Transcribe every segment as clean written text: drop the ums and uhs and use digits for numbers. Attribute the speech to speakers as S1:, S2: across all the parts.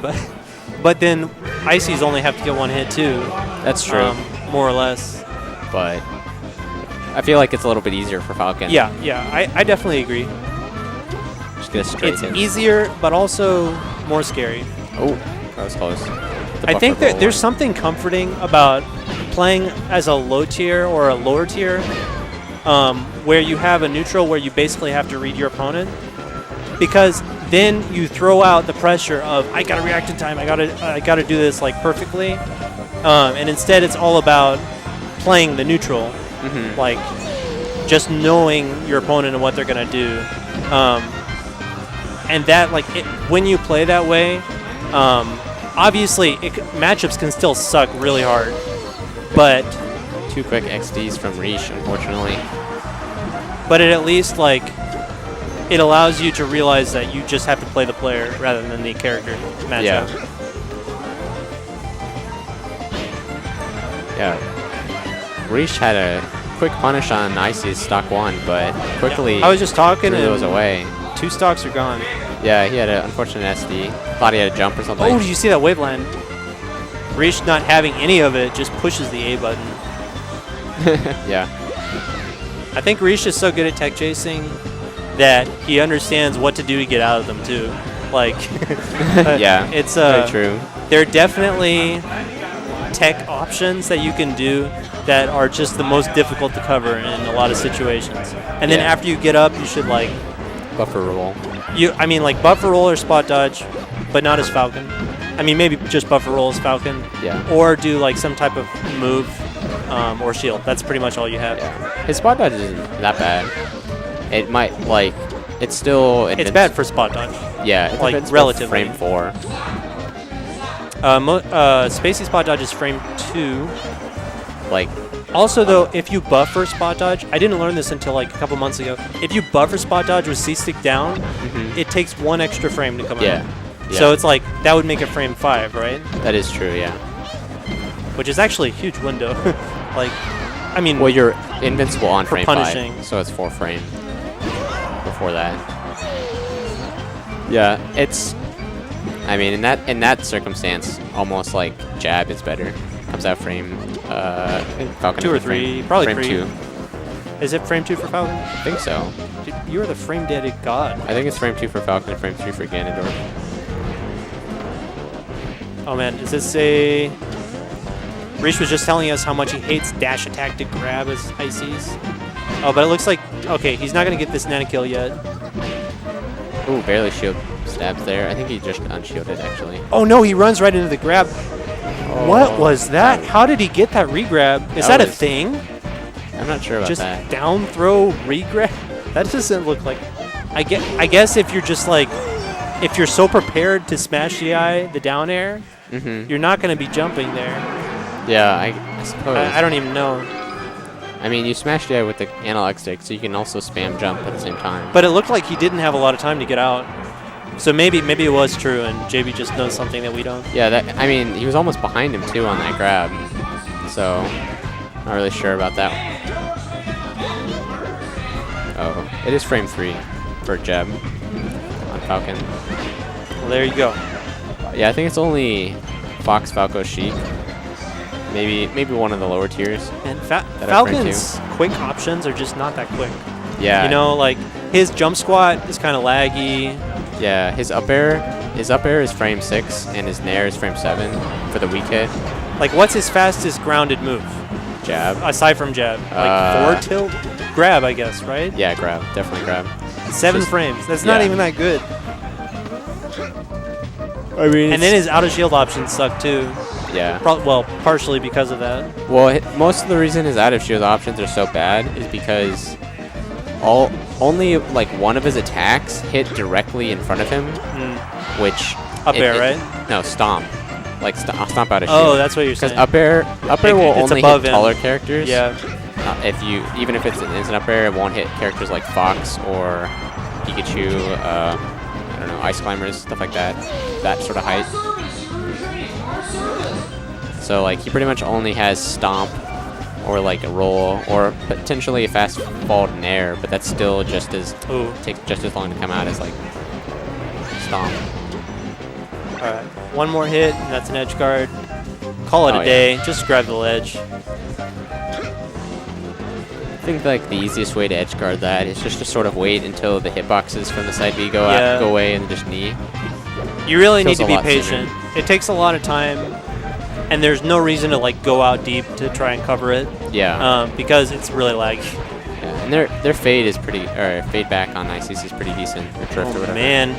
S1: but then Ices only have to get one hit too.
S2: That's true.
S1: More or less.
S2: But I feel like it's a little bit easier for Falcon.
S1: Yeah, I definitely agree.
S2: Just get a straight
S1: It's
S2: hit.
S1: easier, but also more scary.
S2: Oh, that was close.
S1: I think that there's something comforting about playing as a low tier or a lower tier, where you have a neutral where you basically have to read your opponent, because then you throw out the pressure of I gotta react in time, I gotta do this like perfectly, and instead it's all about playing the neutral, like just knowing your opponent and what they're gonna do, and that like when you play that way, obviously matchups can still suck really hard, but
S2: 2 quick XDs from Reesch, unfortunately.
S1: But it at least like it allows you to realize that you just have to play the player rather than the character matchup.
S2: Yeah. Reesch had a quick punish on Icy's stock 1, but quickly
S1: I was just talking
S2: threw
S1: and
S2: those away.
S1: 2 stocks are gone.
S2: Yeah, he had an unfortunate SD. Thought he had a jump or something.
S1: Oh, did you see that wave land? Reesch not having any of it just pushes the A button.
S2: Yeah.
S1: I think Reesch is so good at tech chasing that he understands what to do to get out of them too. Like,
S2: yeah,
S1: it's
S2: very true.
S1: There are definitely tech options that you can do that are just the most difficult to cover in a lot of situations. And then after you get up, you should like
S2: buffer roll.
S1: I mean, like buffer roll or spot dodge, but not as Falcon. I mean, maybe just buffer roll as Falcon.
S2: Yeah.
S1: Or do like some type of move or shield. That's pretty much all you have.
S2: Yeah. His spot dodge isn't that bad. It might like it's still.
S1: It's bad for spot dodge.
S2: Yeah, it's
S1: like relatively.
S2: Frame 4.
S1: Spacey spot dodge is frame 2.
S2: Like.
S1: Also, though, if you buffer spot dodge, I didn't learn this until like a couple months ago. If you buffer spot dodge with C-stick down, it takes 1 extra frame to come out.
S2: Yeah.
S1: So it's like that would make it frame 5, right?
S2: That is true. Yeah.
S1: Which is actually a huge window. Like, I mean,
S2: well, you're invincible on frame
S1: punishing.
S2: 5, so it's 4 frame before that. Yeah, it's. I mean, in that circumstance, almost like jab is better. Comes out frame. Falcon
S1: 2 or 3, probably
S2: frame 2.
S1: Is it frame 2 for Falcon?
S2: I think so.
S1: Dude, you are the frame daddy god.
S2: I think it's frame 2 for Falcon and frame 3 for Ganondorf.
S1: Oh man, is this a... Reesch was just telling us how much he hates dash attack to grab his Ices. Oh, but it looks like... Okay, he's not going to get this nanokill yet.
S2: Ooh, barely shield stabs there. I think he just unshielded, actually.
S1: Oh no, he runs right into the grab.
S2: Oh,
S1: what was that? How did he get that regrab? Is that a thing?
S2: I'm not sure about
S1: just
S2: that.
S1: Down throw regrab? That doesn't look like... I guess if you're just like... If you're so prepared to smash the down air, you're not going to be jumping there.
S2: Yeah, I suppose.
S1: I don't even know.
S2: I mean, you smash DI with the analog stick, so you can also spam jump at the same time.
S1: But it looked like he didn't have a lot of time to get out. So maybe it was true, and JB just knows something that we don't.
S2: Yeah, I mean, he was almost behind him, too, on that grab. So, not really sure about that. Oh, it is frame 3 for jab on Falcon.
S1: Well, there you go.
S2: Yeah, I think it's only Fox, Falco, Sheik. Maybe one of the lower tiers.
S1: And Falcon's quick options are just not that quick.
S2: Yeah.
S1: You know, like his jump squat is kind of laggy.
S2: Yeah, his up air is frame 6 and his nair is frame 7 for the weak hit.
S1: Like, what's his fastest grounded move?
S2: Jab.
S1: Aside from jab, like 4 tilt, grab, I guess, right?
S2: Yeah, grab, definitely grab.
S1: 7 frames. That's not even that good.
S2: I mean,
S1: and then his out of shield options suck too.
S2: Yeah.
S1: Well, partially because of that.
S2: Well, most of the reason his out of shield options are so bad is because only like one of his attacks hit directly in front of him, which
S1: up air, right?
S2: No, stomp. Like stomp out of shield.
S1: Oh, that's what you're saying.
S2: Because up air will only hit taller characters.
S1: Yeah.
S2: Even if it's an up air, it won't hit characters like Fox or Pikachu. I don't know, ice climbers, stuff like that. That sort of height. So like he pretty much only has stomp or like a roll or potentially a fast fall in air, but that's still just as takes just as long to come out as like stomp.
S1: All right. One more hit, and that's an edge guard. Call it a day. Just grab the ledge.
S2: I think like the easiest way to edge guard that is just to sort of wait until the hitboxes from the side B go away and just knee.
S1: You really need to be patient. It takes a lot of time, and there's no reason to like go out deep to try and cover it.
S2: Yeah.
S1: Because it's really laggy.
S2: Yeah, and their fade is pretty, or fade back on ICC is pretty decent. Or drift or whatever.
S1: Man.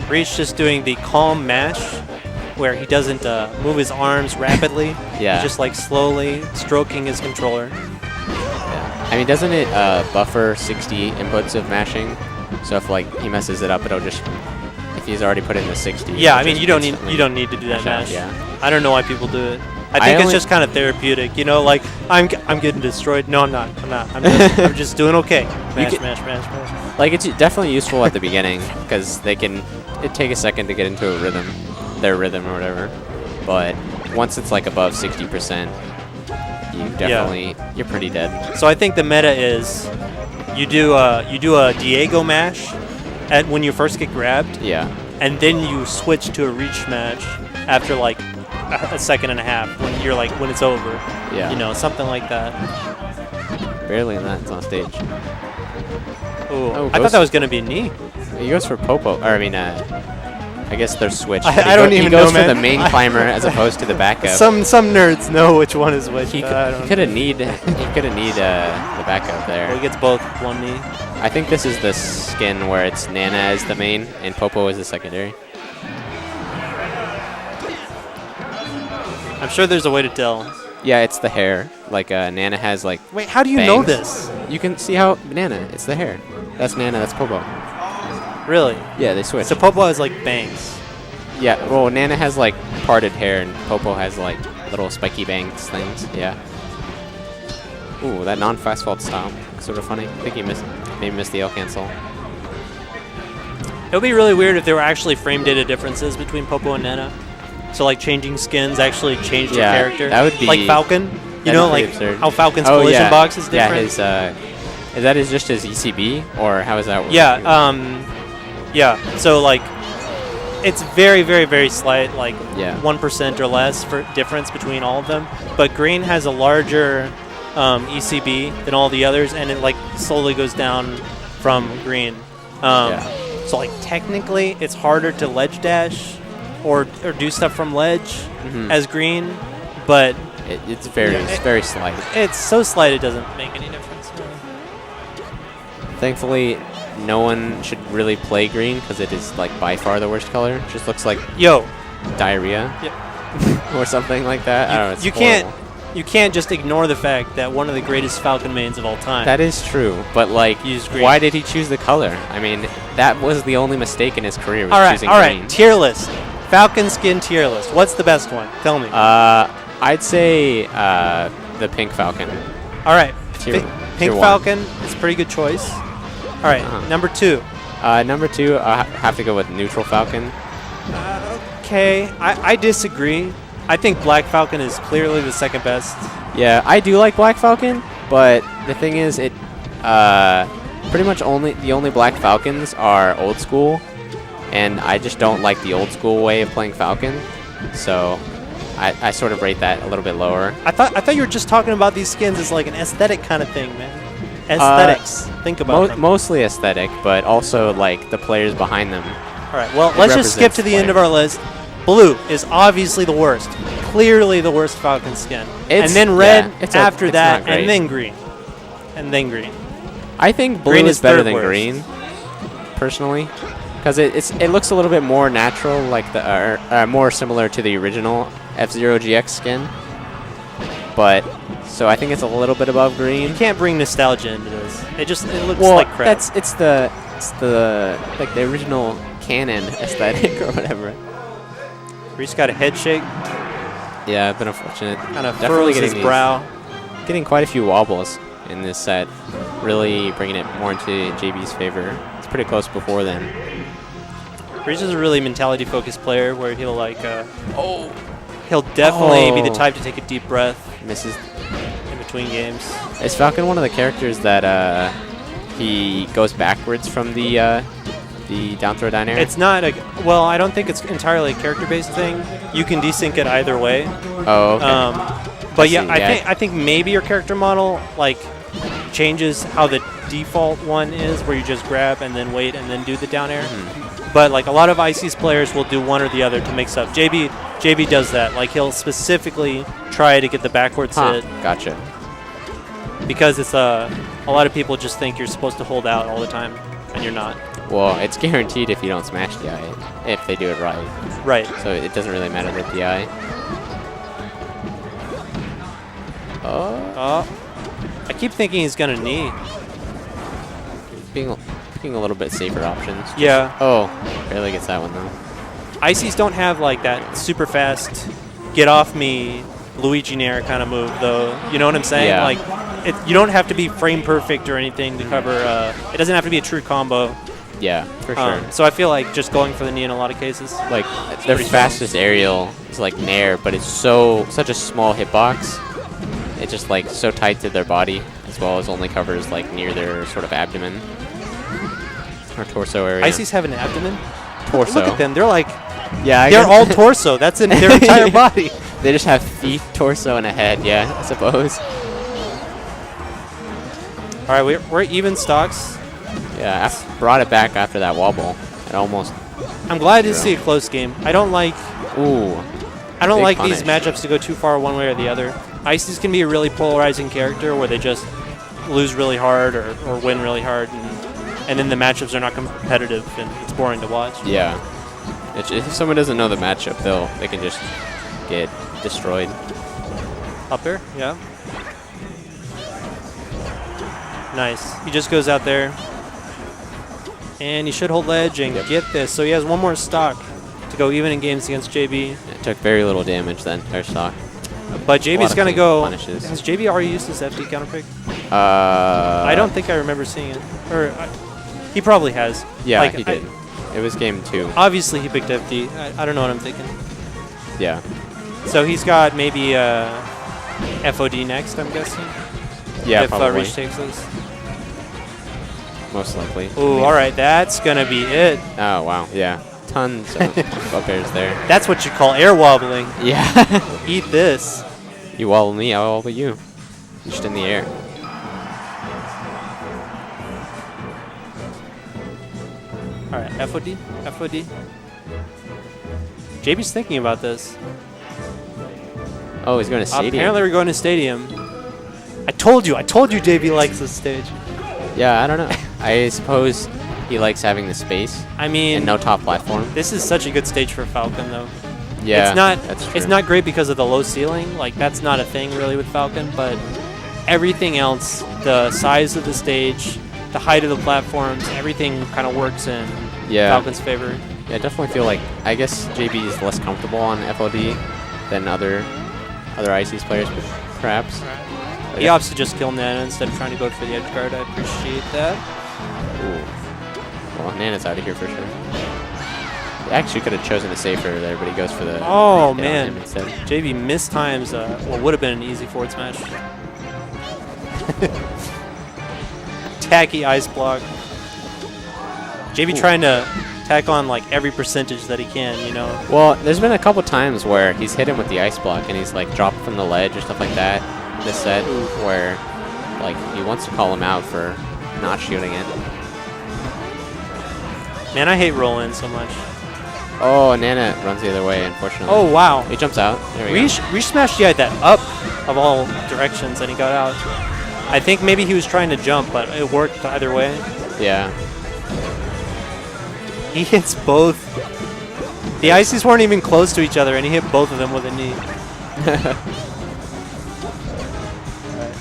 S1: Reesch just doing the calm mash, where he doesn't move his arms rapidly.
S2: Yeah.
S1: He's just like slowly stroking his controller.
S2: Yeah. I mean, doesn't it buffer 60 inputs of mashing? So if like he messes it up, it'll just, if he's already put in the 60.
S1: Yeah, I mean you don't need to do that mash.
S2: Yeah.
S1: I don't know why people do it. I think it's just kind of therapeutic, you know, like I'm getting destroyed. No, I'm not. I'm just doing okay. Mash.
S2: Like it's definitely useful at the beginning because it take a second to get into a rhythm, their rhythm or whatever. But once it's like above 60%, you're pretty dead.
S1: So I think the meta is you do a Diego mash when you first get grabbed.
S2: Yeah.
S1: And then you switch to a Reesch match after like a second and a half when it's over.
S2: Yeah.
S1: You know, something like that.
S2: Barely in that. It's on stage.
S1: Ooh, I thought that was going to be a knee.
S2: He goes for Popo. Or I mean, I guess they're switched.
S1: I don't even know, man.
S2: He goes for the main climber as opposed to the backup.
S1: Some nerds know which one is which.
S2: He could have need the backup there.
S1: Well, he gets both one knee.
S2: I think this is the skin where it's Nana as the main and Popo is the secondary.
S1: I'm sure there's a way to tell.
S2: Yeah, it's the hair. Like Nana has like.
S1: Wait, how do you know this?
S2: You can see how Nana. It's the hair. That's Nana. That's Popo.
S1: Really?
S2: Yeah, they switch.
S1: So Popo has like bangs.
S2: Yeah. Well, Nana has like parted hair, and Popo has like little spiky bangs things. Yeah. Ooh, that non-fast fault style. Sort of funny. I think he maybe missed the L cancel.
S1: It would be really weird if there were actually frame data differences between Popo and Nana. So like changing skins actually changed your character.
S2: That would be
S1: like Falcon. You know, like
S2: absurd.
S1: how Falcon's collision box is different.
S2: Yeah, is that just his ECB or how is that work?
S1: Yeah. Yeah. So like, it's very, very, very slight, like 1% or less for difference between all of them. But green has a larger ECB than all the others, and it like slowly goes down from green. So like technically, it's harder to ledge dash or do stuff from ledge as green, but
S2: it's very slight.
S1: It's so slight it doesn't make any difference.
S2: Thankfully, no one should really play green because it is like by far the worst color. It just looks like diarrhea or something like that. I don't know. It's horrible.
S1: You can't just ignore the fact that one of the greatest Falcon mains of all time.
S2: That is true, but like, why did he choose the color? I mean, that was the only mistake in his career. Was choosing green.
S1: All right. Tier list. Falcon skin tier list. What's the best one? Tell me.
S2: I'd say the pink Falcon.
S1: All right. Pink Falcon is a pretty good choice. All right. Number 2.
S2: Number 2, I have to go with neutral Falcon.
S1: Okay. I disagree. I think Black Falcon is clearly the second best.
S2: Yeah, I do like Black Falcon, but the thing is, it pretty much the only Black Falcons are old school, and I just don't like the old school way of playing Falcon, so I sort of rate that a little bit lower.
S1: I thought you were just talking about these skins as like an aesthetic kind of thing, man. Aesthetics. Think about them.
S2: Mostly aesthetic, but also like the players behind them.
S1: All right. Well, let's just skip to the end of our list. Blue is obviously the worst. Clearly the worst Falcon skin. And then red after that, and then green. And then green.
S2: I think blue is better than green, personally, because it looks a little bit more natural, like more similar to the original F-Zero GX skin. But so I think it's a little bit above green. You
S1: can't bring nostalgia into this. It looks like crap.
S2: It's the like the original canon aesthetic or whatever.
S1: Reesch got a head shake.
S2: Yeah, I've been unfortunate.
S1: Kind of furrows his brow.
S2: Getting quite a few wobbles in this set. Really bringing it more into JB's favor. It's pretty close before then.
S1: Reesch is a really mentality-focused player where he'll like, he'll definitely be the type to take a deep breath.
S2: Misses
S1: in between games.
S2: Is Falcon one of the characters that he goes backwards from the The down throw down air?
S1: It's not a... Well, I don't think it's entirely a character-based thing. You can desync it either way.
S2: Oh, okay.
S1: But yeah, I think maybe your character model like changes how the default one is, where you just grab and then wait and then do the down air. But like a lot of IC's players will do one or the other to mix up. JB does that. Like he'll specifically try to get the backwards hit.
S2: Gotcha.
S1: Because it's a lot of people just think you're supposed to hold out all the time, and you're not.
S2: Well, it's guaranteed if you don't smash DI, if they do it right.
S1: Right.
S2: So it doesn't really matter the DI.
S1: I keep thinking he's gonna knee.
S2: Picking a little bit safer options.
S1: Yeah.
S2: Oh, barely gets that one though.
S1: ICs don't have like that super fast, get off me, Luigi Nair kind of move though. You know what I'm saying?
S2: Yeah.
S1: Like, you don't have to be frame perfect or anything to cover. It doesn't have to be a true combo.
S2: Yeah, for sure.
S1: So I feel like just going for the knee in a lot of cases.
S2: Like their fastest aerial is like Nair, but it's such a small hitbox. It's just like so tight to their body, as well as only covers like near their sort of abdomen or torso area.
S1: ICs have an abdomen.
S2: Torso.
S1: Look at them. They're like,
S2: they're
S1: all torso. That's in their entire body.
S2: They just have feet, torso, and a head. Yeah, I suppose.
S1: All right, we're even stocks.
S2: Yeah, I brought it back after that wobble. It almost.
S1: I'm glad to see a close game. I don't like.
S2: Ooh.
S1: I don't like
S2: punish.
S1: these matchups to go too far one way or the other. ICs can be a really polarizing character where they just lose really hard or win really hard, and then the matchups are not competitive and it's boring to watch.
S2: Yeah. If someone doesn't know the matchup, they can just get destroyed.
S1: Up air, yeah. Nice. He just goes out there, and he should hold ledge and get this. So he has one more stock to go even in games against JB.
S2: It took very little damage then, their stock.
S1: But JB's going to go.
S2: Punishes.
S1: Has JB already used his FD counter pick?
S2: I
S1: don't think I remember seeing it. Or he probably has.
S2: Yeah,
S1: like,
S2: he did. It was game 2.
S1: Obviously, he picked FD. I don't know what I'm thinking.
S2: Yeah.
S1: So he's got maybe FOD next, I'm guessing.
S2: Yeah,
S1: if
S2: probably.
S1: Reesch takes those.
S2: Most likely.
S1: Ooh, all right. That's going to be it.
S2: Oh, wow. Yeah. Tons of up airs there.
S1: That's what you call air wobbling.
S2: Yeah.
S1: Eat this.
S2: You wobble me, I'll wobble you. Just in the air.
S1: All right, FOD, FOD. JB's thinking about this.
S2: Oh, he's going to stadium.
S1: Apparently we're going to stadium. I told you JB likes this stage.
S2: Yeah, I don't know. I suppose he likes having the space.
S1: I mean,
S2: and no top platform.
S1: This is such a good stage for Falcon, though.
S2: Yeah,
S1: that's true. It's not great because of the low ceiling. Like, that's not a thing really with Falcon, but everything else, the size of the stage, the height of the platforms, everything kind of works in Falcon's favor.
S2: Yeah, I definitely feel like, I guess JB is less comfortable on FOD than other IC's players, perhaps.
S1: Right. He opts to just kill Nana instead of trying to go for the edge guard. I appreciate that.
S2: Ooh. Well, Nana's out of here for sure. He actually could have chosen a safer there, but he goes for the...
S1: Oh, man.
S2: Instead.
S1: JB mistimes what would have been an easy forward smash. Tacky ice block. JB trying to tack on like every percentage that he can, you know.
S2: Well, there's been a couple times where he's hit him with the ice block and he's like dropped from the ledge or stuff like that in this set where like he wants to call him out for not shooting it.
S1: Man, I hate roll-in so much.
S2: Oh, Nana runs the other way, unfortunately.
S1: Oh, wow.
S2: He jumps out. There we go.
S1: Reesch smashed that up of all directions and he got out. I think maybe he was trying to jump, but it worked either way.
S2: Yeah.
S1: He hits both. The ICs weren't even close to each other, and he hit both of them with a knee. Right.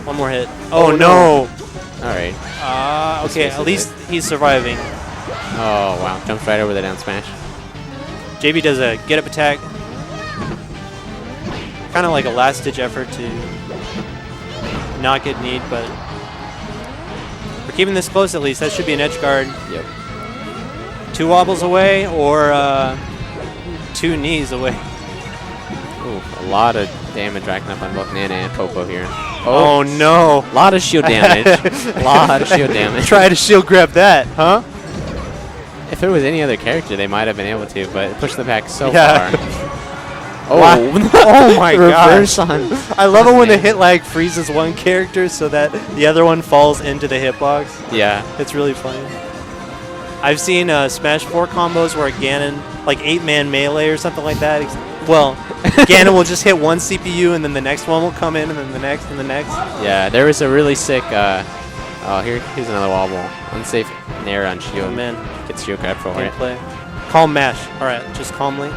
S1: One more hit. Oh, no.
S2: All right.
S1: Okay, at least he's surviving.
S2: Oh, wow. Jumps right over the down smash.
S1: JB does a get-up attack. Kind of like a last-ditch effort to not get kneed, but we're keeping this close at least. That should be an edge guard.
S2: Yep.
S1: 2 wobbles away or 2 knees away.
S2: Ooh, a lot of damage racking up on both Nana and Popo here.
S1: Oh, no.
S2: A lot of shield damage. A lot of shield damage.
S1: Try to shield grab that, huh?
S2: If it was any other character, they might have been able to, but it pushed them back so
S1: Yeah.
S2: far. Oh,
S1: Oh my
S2: reverse
S1: gosh.
S2: on.
S1: I love it when the hit lag freezes one character so that the other one falls into the hitbox.
S2: Yeah.
S1: It's really funny. I've seen Smash 4 combos where Ganon, like 8-man melee or something like that. Well, Ganon will just hit one CPU and then the next one will come in and then the next and the next.
S2: Yeah, there was a really sick. Oh, here's another wobble. Unsafe nair on shield.
S1: Oh, man.
S2: Gets shield grab for it.
S1: Play. Calm mash. All right, just calmly.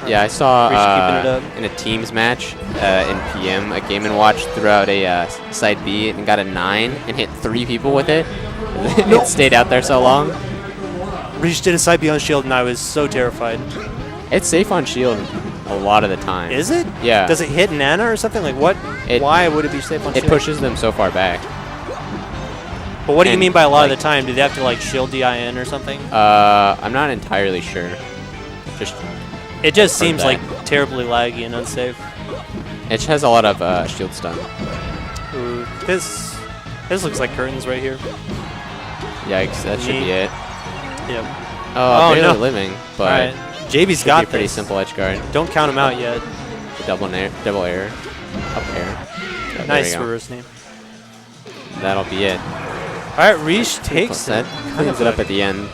S2: Yeah, I saw
S1: Reesch keeping it up.
S2: in a teams match in PM, a Game & Watch threw out a side B and got a 9 and hit 3 people with it. It stayed out there so long.
S1: Reesch did a side B on shield and I was so terrified.
S2: It's safe on shield a lot of the time.
S1: Is it?
S2: Yeah.
S1: Does it hit Nana or something? Like what? Why would it be safe on shield?
S2: It pushes them so far back.
S1: But what do you mean by a lot of the time? Do they have to like shield DIN or something?
S2: I'm not entirely sure.
S1: It just seems
S2: back.
S1: like terribly laggy and unsafe.
S2: It has a lot of shield stun.
S1: Ooh, this looks like curtains right here.
S2: Yikes, that should be it.
S1: Yep.
S2: Oh, barely
S1: no.
S2: living, but
S1: All right. JB's
S2: should
S1: got
S2: be a pretty
S1: this.
S2: simple edge guard.
S1: Don't count him out yet.
S2: Double air, up air. Oh,
S1: Nice reverse name.
S2: That'll be it.
S1: All right, Reesh takes it.
S2: Cleans it up at the end.